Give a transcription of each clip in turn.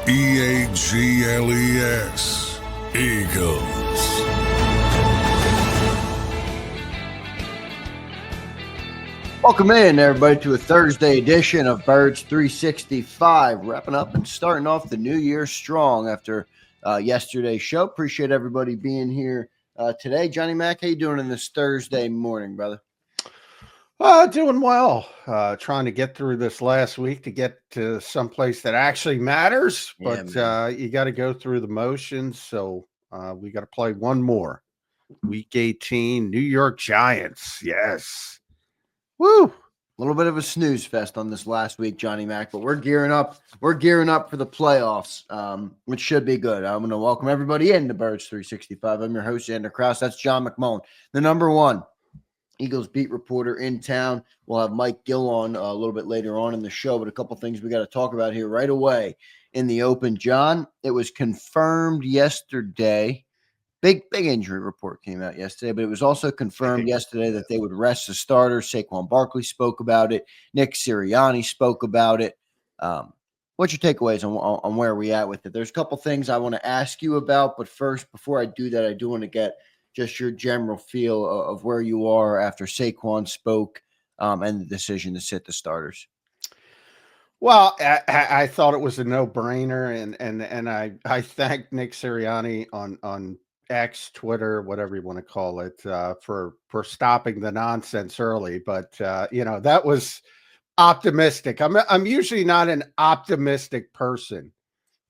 Eagles. Eagles. Welcome in, everybody, to a Thursday edition of Birds 365. Wrapping up and starting off the new year strong after yesterday's show. Appreciate everybody being here today. Johnny Mac, how you doing in this Thursday morning, brother? Doing well. Trying to get through this last week to get to someplace that actually matters, but you got to go through the motions. So we got to play one more. Week 18, New York Giants. Yes. Woo. A little bit of a snooze fest on this last week, Johnny Mac, but we're gearing up. We're gearing up for the playoffs, which should be good. I'm going to welcome everybody into Birds 365. I'm your host, Zander Krause. That's John McMullen, the number one Eagles beat reporter in town. We'll have Mike Gill on a little bit later on in the show, but a couple things we got to talk about here right away in the open. John, it was confirmed yesterday. Big injury report came out yesterday, but it was also confirmed yesterday that they would rest the starters. Saquon Barkley spoke about it. Nick Sirianni spoke about it. What's your takeaways on where we at with it? There's a couple things I want to ask you about, but first, before I do that, I do want to get just your general feel of where you are after Saquon spoke and the decision to sit the starters. Well, I thought it was a no-brainer, and I thank Nick Sirianni on X, Twitter, whatever you want to call it, for stopping the nonsense early. But that was optimistic. I'm usually not an optimistic person.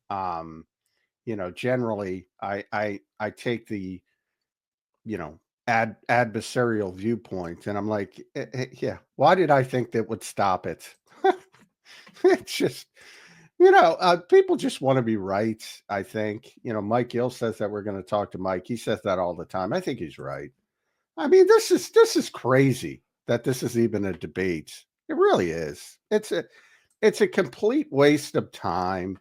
Generally I take the adversarial viewpoint, and I'm like, yeah, why did I think that would stop it? It's just, people just want to be right. I think, Mike Gill says that we're going to talk to Mike. He says that all the time. I think he's right. I mean, this is crazy that this is even a debate. It really is. It's a complete waste of time.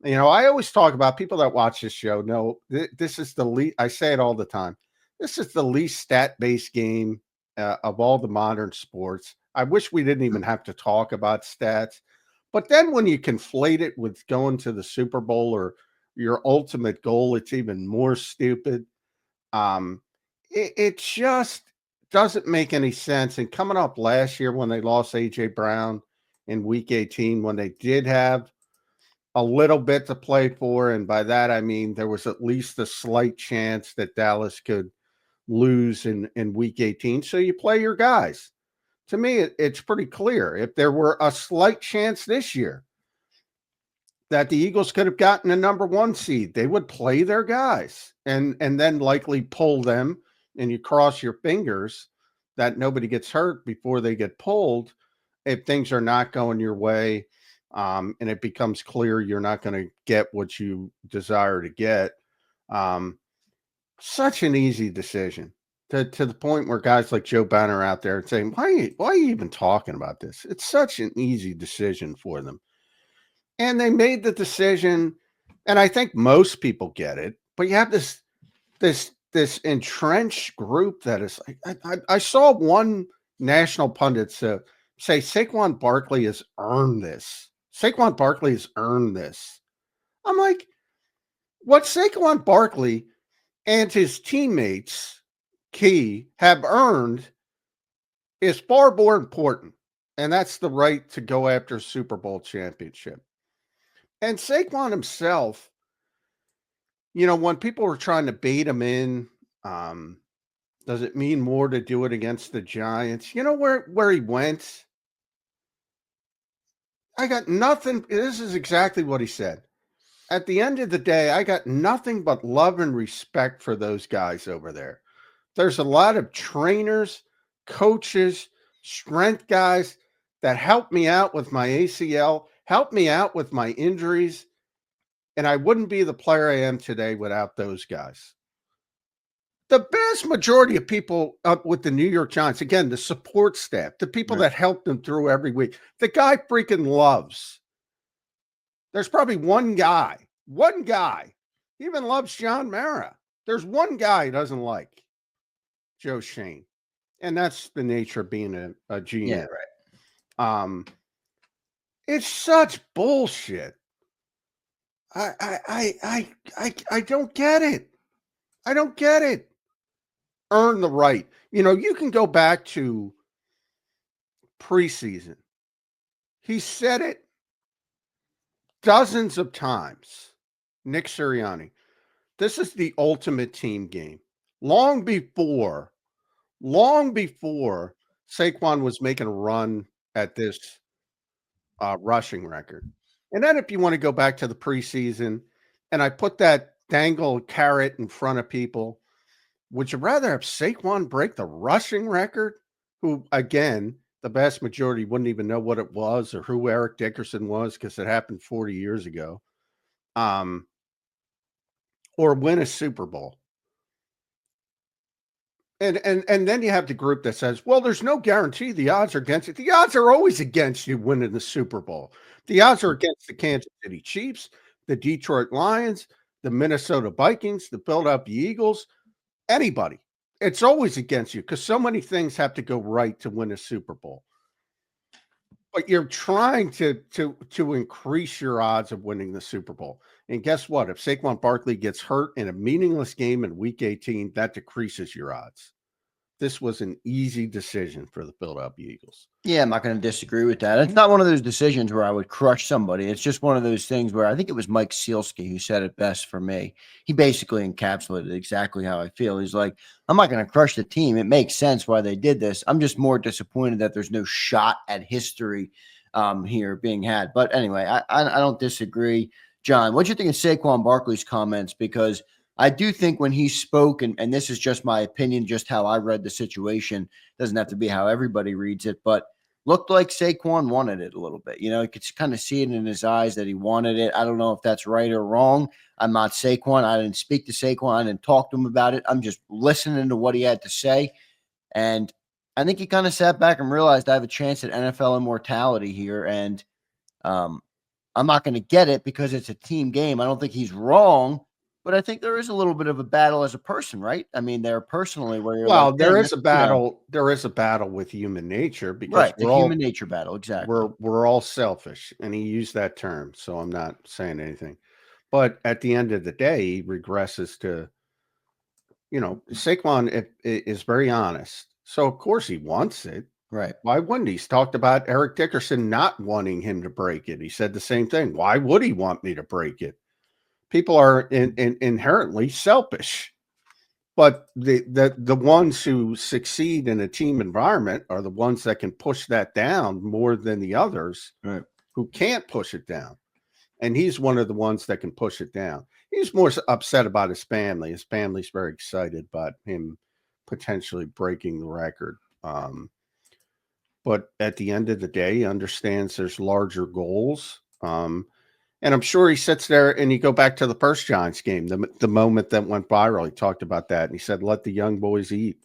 I always talk about, people that watch this show know this is the least, I say it all the time, this is the least stat-based game of all the modern sports. I wish we didn't even have to talk about stats. But then when you conflate it with going to the Super Bowl or your ultimate goal, it's even more stupid. It just doesn't make any sense. And coming up last year when they lost A.J. Brown in Week 18, when they did have a little bit to play for, and by that I mean there was at least a slight chance that Dallas could lose in Week 18. So you play your guys. To me, it's pretty clear. If there were a slight chance this year that the Eagles could have gotten a number one seed, they would play their guys and then likely pull them, and you cross your fingers that nobody gets hurt before they get pulled if things are not going your way, and it becomes clear you're not going to get what you desire to get. Such an easy decision. To the point where guys like Joe Banner are out there saying, why are you even talking about this? It's such an easy decision for them. And they made the decision, and I think most people get it, but you have this entrenched group that is like, I saw one national pundit say Saquon Barkley has earned this. Saquon Barkley has earned this. I'm like, what Saquon Barkley and his teammates have earned is far more important, and that's the right to go after a Super Bowl championship. And Saquon himself, when people were trying to bait him in, does it mean more to do it against the Giants? You know where he went? I got nothing. This is exactly what he said. At the end of the day, I got nothing but love and respect for those guys over there. There's a lot of trainers, coaches, strength guys that helped me out with my ACL, helped me out with my injuries, and I wouldn't be the player I am today without those guys. The vast majority of people up with the New York Giants, again, the support staff, the people that helped them through every week, the guy freaking loves. There's probably one guy, he even loves John Mara. There's one guy he doesn't like. Joe Shane. And that's the nature of being a GM. Yeah, right. It's such bullshit. I don't get it. I don't get it. Earn the right. You can go back to preseason. He said it dozens of times. Nick Sirianni. This is the ultimate team game. Long before Saquon was making a run at this rushing record. And then if you want to go back to the preseason, and I put that dangle carrot in front of people, would you rather have Saquon break the rushing record, who, again, the vast majority wouldn't even know what it was or who Eric Dickerson was because it happened 40 years ago, or win a Super Bowl? And then you have the group that says, well, there's no guarantee the odds are against it. The odds are always against you winning the Super Bowl. The odds are against the Kansas City Chiefs, the Detroit Lions, the Minnesota Vikings, the Philadelphia Eagles, anybody. It's always against you because so many things have to go right to win a Super Bowl. But you're trying to increase your odds of winning the Super Bowl. And guess what? If Saquon Barkley gets hurt in a meaningless game in Week 18, that decreases your odds. This was an easy decision for the Philadelphia Eagles. Yeah, I'm not going to disagree with that. It's not one of those decisions where I would crush somebody. It's just one of those things where I think it was Mike Sealski who said it best for me. He basically encapsulated exactly how I feel. He's like, I'm not going to crush the team. It makes sense why they did this. I'm just more disappointed that there's no shot at history here being had. But anyway, I don't disagree. John, what do you think of Saquon Barkley's comments? Because I do think when he spoke, and this is just my opinion, just how I read the situation, doesn't have to be how everybody reads it, but looked like Saquon wanted it a little bit. You could kind of see it in his eyes that he wanted it. I don't know if that's right or wrong. I'm not Saquon. I didn't speak to Saquon. I didn't talk to him about it. I'm just listening to what he had to say. And I think he kind of sat back and realized I have a chance at NFL immortality here. And I'm not going to get it because it's a team game. I don't think he's wrong. But I think there is a little bit of a battle as a person, right? I mean, there personally where you're there is a battle. There is a battle with human nature because the human nature battle. Exactly. We're all selfish, and he used that term, so I'm not saying anything. But at the end of the day, he regresses to, Saquon is very honest. So of course he wants it. Right. Why wouldn't he? He's talked about Eric Dickerson not wanting him to break it. He said the same thing. Why would he want me to break it? People are inherently selfish, but the ones who succeed in a team environment are the ones that can push that down more than the others, right, who can't push it down. And he's one of the ones that can push it down. He's more upset about his family. His family's very excited about him potentially breaking the record. But at the end of the day, he understands there's larger goals. And I'm sure he sits there and you go back to the first Giants game, the moment that went viral. He talked about that. And he said, let the young boys eat.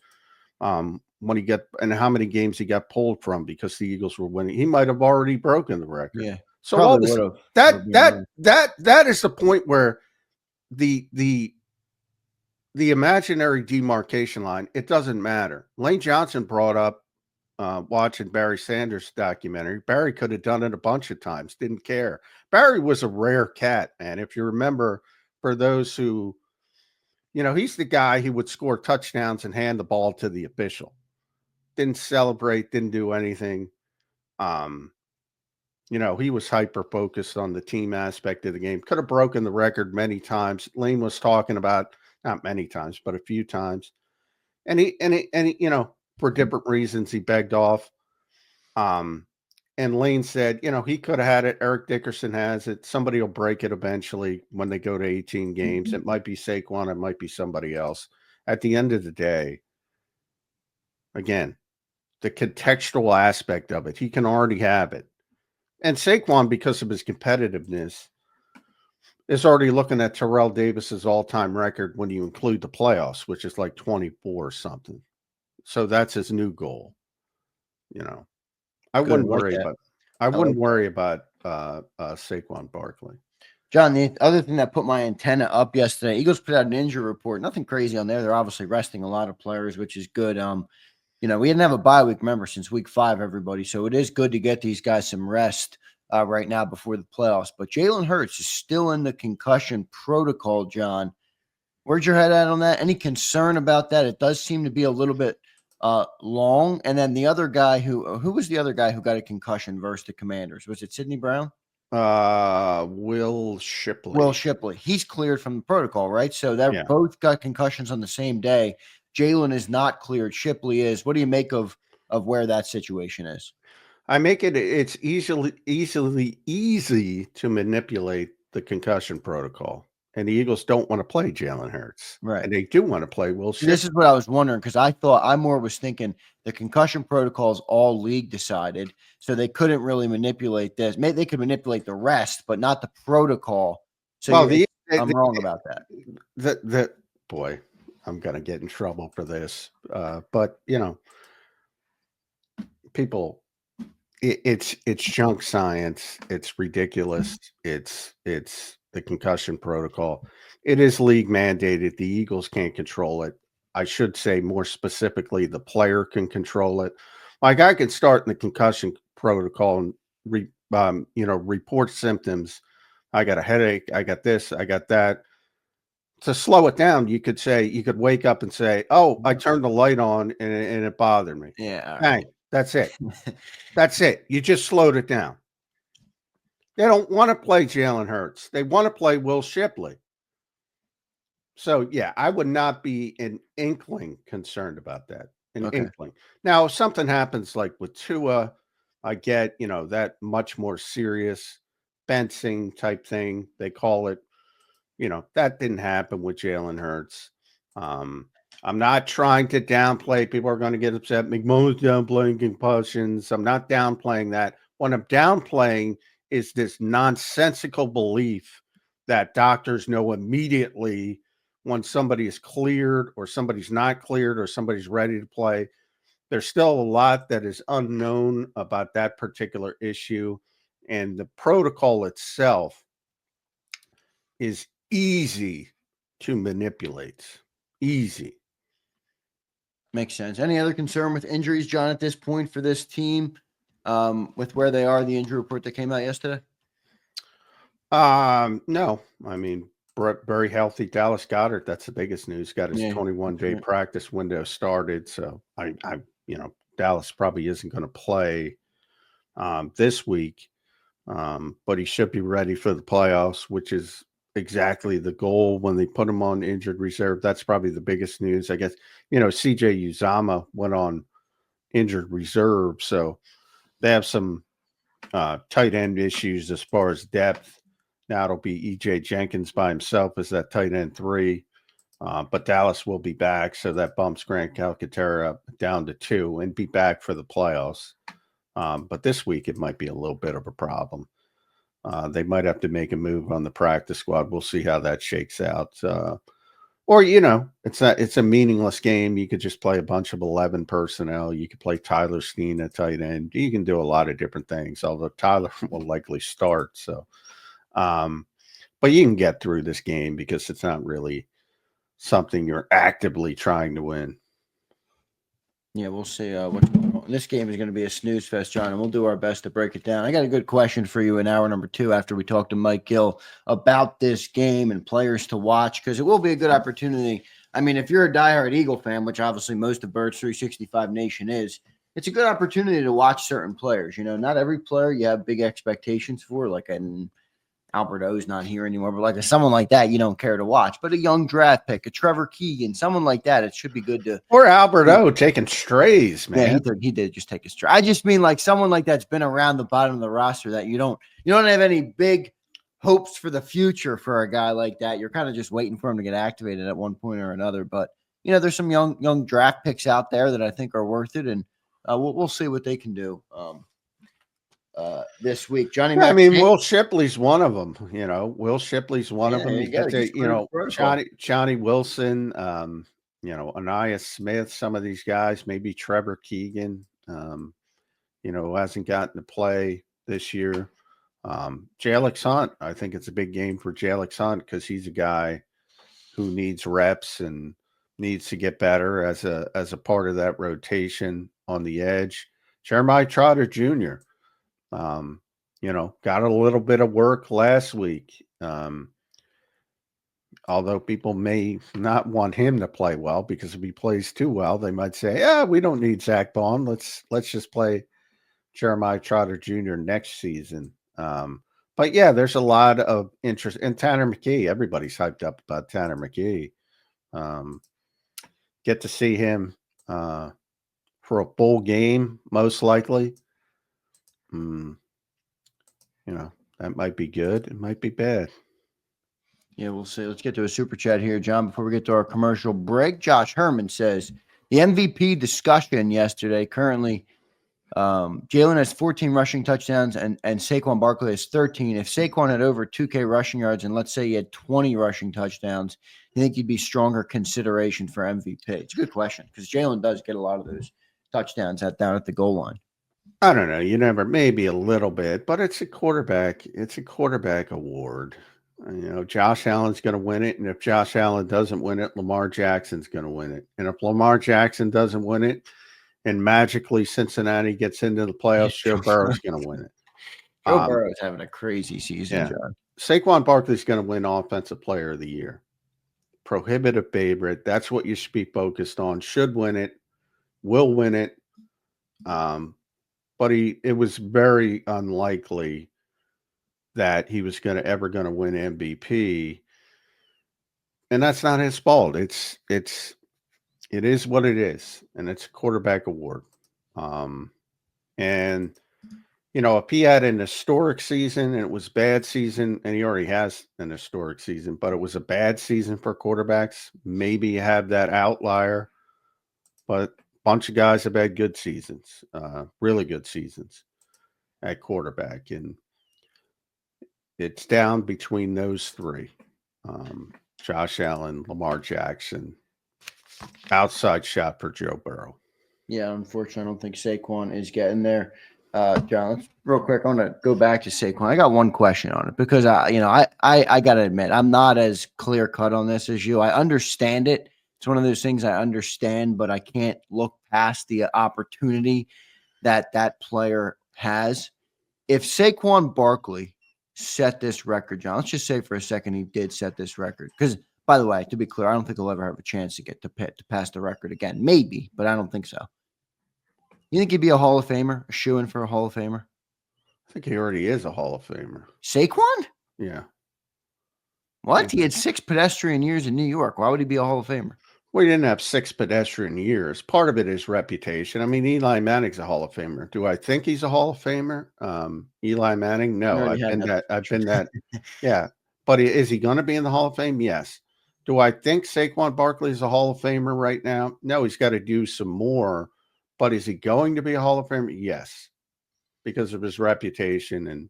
When he got, and how many games he got pulled from because the Eagles were winning. He might have already broken the record. Yeah. So all this, that is the point where the imaginary demarcation line, it doesn't matter. Lane Johnson brought up watching Barry Sanders' documentary. Barry could have done it a bunch of times, didn't care. Barry was a rare cat, man. If you remember, for those who, he's the guy who would score touchdowns and hand the ball to the official. Didn't celebrate, didn't do anything. He was hyper-focused on the team aspect of the game. Could have broken the record many times. Lane was talking about, not many times, but a few times. And he for different reasons, he begged off. And Lane said, he could have had it. Eric Dickerson has it. Somebody will break it eventually when they go to 18 games. It might be Saquon. It might be somebody else. At the end of the day, again, the contextual aspect of it, he can already have it. And Saquon, because of his competitiveness, is already looking at Terrell Davis's all-time record when you include the playoffs, which is like 24 or something. So that's his new goal. I wouldn't worry about Saquon Barkley. John, the other thing that put my antenna up yesterday, Eagles put out an injury report. Nothing crazy on there. They're obviously resting a lot of players, which is good. We didn't have a bye week, remember, since week 5, everybody. So it is good to get these guys some rest. right now before the playoffs. But Jalen Hurts is still in the concussion protocol, John. Where's your head at on that? Any concern about that? It does seem to be a little bit long. And then the other guy who was the other guy who got a concussion versus the Commanders? Was it Sidney Brown? Will Shipley. Will Shipley. He's cleared from the protocol, right? So they're both got concussions on the same day. Jalen is not cleared. Shipley is. What do you make of where that situation is? I make it's easy to manipulate the concussion protocol. And the Eagles don't want to play Jalen Hurts. Right. And they do want to play Will Shipley. This is what I was wondering, because I was thinking the concussion protocol is all league decided, so they couldn't really manipulate this. Maybe they could manipulate the rest, but not the protocol. So I'm wrong about that. Boy, I'm going to get in trouble for this. But, you know, people, it's junk science. It's ridiculous. It's the concussion protocol. It is league mandated. The Eagles can't control it. I should say more specifically, the player can control it. Like I can start in the concussion protocol and report symptoms. I got a headache. I got this. I got that. To slow it down, you could wake up and say, "Oh, I turned the light on and it bothered me." Yeah. Bang. That's it. That's it. You just slowed it down. They don't want to play Jalen Hurts. They want to play Will Shipley. So, yeah, I would not be an inkling concerned about that. Inkling. Now, if something happens like with Tua, I get, that much more serious fencing type thing. They call it, that didn't happen with Jalen Hurts. I'm not trying to downplay. People are going to get upset. McMullen's downplaying concussions. I'm not downplaying that. What I'm downplaying is this nonsensical belief that doctors know immediately when somebody is cleared or somebody's not cleared or somebody's ready to play. There's still a lot that is unknown about that particular issue. And the protocol itself is easy to manipulate. Easy. Makes sense. Any other concern with injuries, John, at this point for this team? With where they are, the injury report that came out yesterday? No. I mean, very healthy Dallas Goedert. That's the biggest news. Got his 21-day practice window started. So Dallas probably isn't going to play this week. But he should be ready for the playoffs, which is exactly the goal when they put him on injured reserve. That's probably the biggest news. I guess, CJ Uzama went on injured reserve. So they have some tight end issues as far as depth. Now it'll be E.J. Jenkins by himself as that tight end 3. But Dallas will be back. So that bumps Grant Calcaterra down to 2 and be back for the playoffs. But this week it might be a little bit of a problem. They might have to make a move on the practice squad. We'll see how that shakes out. Or, it's a meaningless game. You could just play a bunch of 11 personnel. You could play Tyler Steen at tight end. You can do a lot of different things, although Tyler will likely start. So, but you can get through this game because it's not really something you're actively trying to win. Yeah, we'll see what's going on. This game is going to be a snooze fest, John, and we'll do our best to break it down. I got a good question for you in hour number 2 after we talk to Mike Gill about this game and players to watch, because it will be a good opportunity. I mean, if you're a diehard Eagle fan, which obviously most of Birds 365 Nation is, it's a good opportunity to watch certain players. Not every player you have big expectations for, like an Albert O's not here anymore, but like someone like that, you don't care to watch. But a young draft pick, a Trevor Keegan, someone like that, it should be good to. Or Albert O taking strays, man. Yeah, he did just take a stray. I just mean like someone like that's been around the bottom of the roster that you don't have any big hopes for the future for a guy like that. You're kind of just waiting for him to get activated at one point or another. But there's some young draft picks out there that I think are worth it, and we'll see what they can do. This week, Johnny. Yeah, Will Shipley's one of them. Will Shipley's one of them. You got Johnny Wilson. Anaya Smith. Some of these guys, maybe Trevor Keegan. Who hasn't gotten to play this year. Jalix Hunt. I think it's a big game for Jalix Hunt because he's a guy who needs reps and needs to get better as a part of that rotation on the edge. Jeremiah Trotter Jr. got a little bit of work last week. Although people may not want him to play well, because if he plays too well, they might say, "Yeah, we don't need Zach Bond. Let's just play Jeremiah Trotter Jr. next season." But yeah, there's a lot of interest in Tanner McKee. Everybody's hyped up about Tanner McKee. Get to see him for a bowl game, most likely. That might be good. It might be bad. Yeah, we'll see. Let's get to a super chat here, John, before we get to our commercial break. Josh Herman says the MVP discussion yesterday. Currently, Jalen has 14 rushing touchdowns and Saquon Barkley has 13. If Saquon had over 2K rushing yards and let's say he had 20 rushing touchdowns, you think he'd be stronger consideration for MVP? It's a good question because Jalen does get a lot of those touchdowns down at the goal line. I don't know. You never, maybe a little bit, but it's a quarterback. It's a quarterback award. Josh Allen's going to win it. And if Josh Allen doesn't win it, Lamar Jackson's going to win it. And if Lamar Jackson doesn't win it and magically Cincinnati gets into the playoffs, Joe Burrow's going to win it. Joe Burrow's having a crazy season, yeah. John. Saquon Barkley's going to win Offensive Player of the Year. Prohibitive favorite. That's what you should be focused on. Should win it. Will win it. But it was very unlikely that he was ever going to win MVP. And that's not his fault. It is what it is. And it's a quarterback award. And if he had an historic season and it was bad season, and he already has an historic season, but it was a bad season for quarterbacks, maybe you have that outlier. But a bunch of guys have had good seasons, really good seasons at quarterback. And it's down between those three. Josh Allen, Lamar Jackson, outside shot for Joe Burrow. Yeah, unfortunately, I don't think Saquon is getting there. John, let's real quick. I want to go back to Saquon. I got one question on it because I got to admit I'm not as clear cut on this as you. I understand it. It's one of those things I understand, but I can't look past the opportunity that player has. If Saquon Barkley set this record, John, let's just say for a second he did set this record. Because, by the way, to be clear, I don't think he'll ever have a chance to get to pass the record again. Maybe, but I don't think so. You think he'd be a Hall of Famer, a shoo-in for a Hall of Famer? I think he already is a Hall of Famer. Saquon? Yeah. What? He had 6 pedestrian years in New York. Why would he be a Hall of Famer? Well, he didn't have 6 pedestrian years. Part of it is reputation. I mean, Eli Manning's a Hall of Famer. Do I think he's a Hall of Famer? Eli Manning? No, I've been that. Yeah. But is he going to be in the Hall of Fame? Yes. Do I think Saquon Barkley is a Hall of Famer right now? No, he's got to do some more. But is he going to be a Hall of Famer? Yes. Because of his reputation and,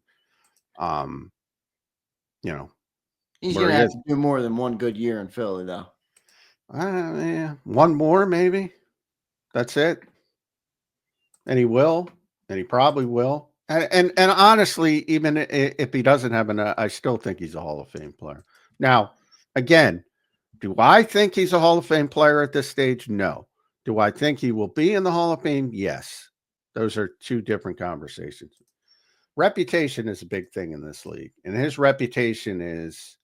He's going to have to do more than one good year in Philly, though. Yeah. One more, maybe. That's it. And he will. And he probably will. And honestly, even if he doesn't have I still think he's a Hall of Fame player. Now, again, do I think he's a Hall of Fame player at this stage? No. Do I think he will be in the Hall of Fame? Yes. Those are two different conversations. Reputation is a big thing in this league. And his reputation is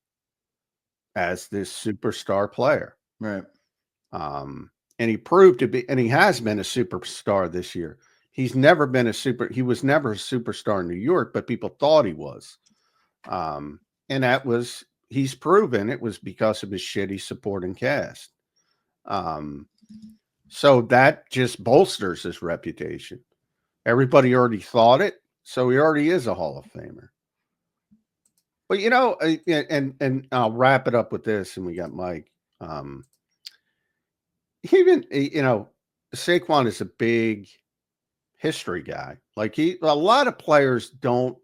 as this superstar player. Right. And he proved to be, and he has been a superstar this year. He was never a superstar in New York, but people thought he was. And he's proven it was because of his shitty supporting cast. So that just bolsters his reputation. Everybody already thought it, so he already is a Hall of Famer. But and I'll wrap it up with this, and we got Mike. Even Saquon is a big history guy. Like a lot of players don't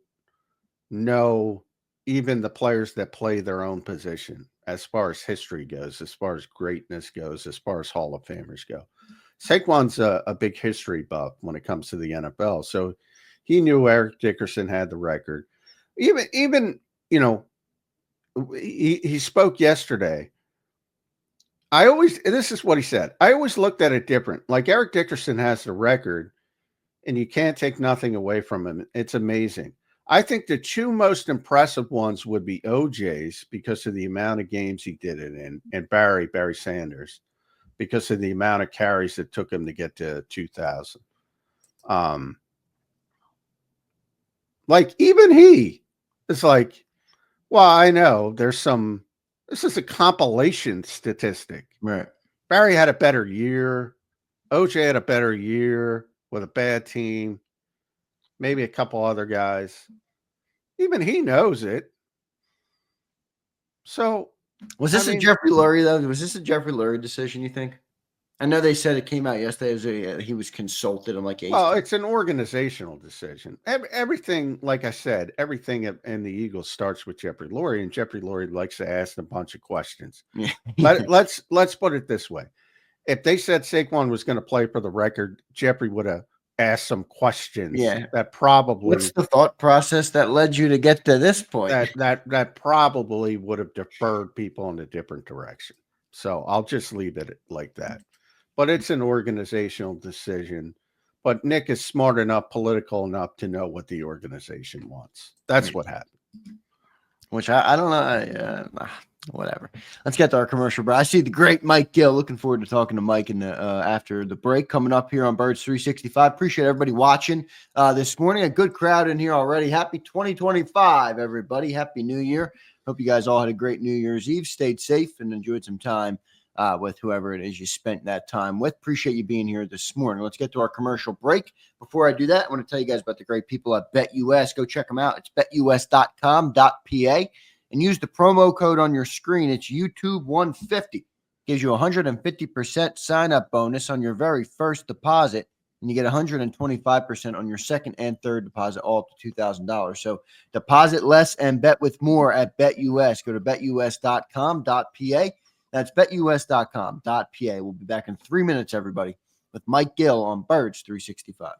know even the players that play their own position as far as history goes, as far as greatness goes, as far as Hall of Famers go. Saquon's a big history buff when it comes to the NFL. So he knew Eric Dickerson had the record. Even he spoke yesterday. This is what he said. I always looked at it different. Like Eric Dickerson has the record and you can't take nothing away from him. It's amazing. I think the two most impressive ones would be OJ's because of the amount of games he did it in, and Barry Sanders because of the amount of carries it took him to get to 2,000. Like even he is like, well, I know this is a compilation statistic. Right. Barry had a better year. OJ had a better year with a bad team. Maybe a couple other guys. Even he knows it. So was this a Jeffrey Lurie, though? Was this a Jeffrey Lurie decision, you think? I know they said it came out yesterday. He was consulted on like well, it's an organizational decision. Everything, like I said, everything in the Eagles starts with Jeffrey Lurie, and Jeffrey Lurie likes to ask a bunch of questions. Yeah. Let's put it this way: if they said Saquon was going to play for the record, Jeffrey would have asked some questions. Yeah, that probably. What's the thought process that led you to get to this point? That probably would have deferred people in a different direction. So I'll just leave it like that. But it's an organizational decision. But Nick is smart enough, political enough to know what the organization wants. That's what happened. Which I don't know. Whatever. Let's get to our commercial, bro. I see the great Mike Gill. Looking forward to talking to Mike after the break coming up here on Birds 365. Appreciate everybody watching this morning. A good crowd in here already. Happy 2025, everybody. Happy New Year. Hope you guys all had a great New Year's Eve. Stayed safe and enjoyed some time with whoever it is you spent that time with. Appreciate you being here this morning. Let's get to our commercial break. Before I do that, I want to tell you guys about the great people at BetUS. Go check them out. It's betus.com.pa and use the promo code on your screen. It's YouTube150. Gives you a 150% sign-up bonus on your very first deposit, and you get 125% on your second and third deposit, all up to $2,000. So deposit less and bet with more at BetUS. Go to betus.com.pa. That's betus.com.pa. We'll be back in 3 minutes, everybody, with Mike Gill on Birds 365.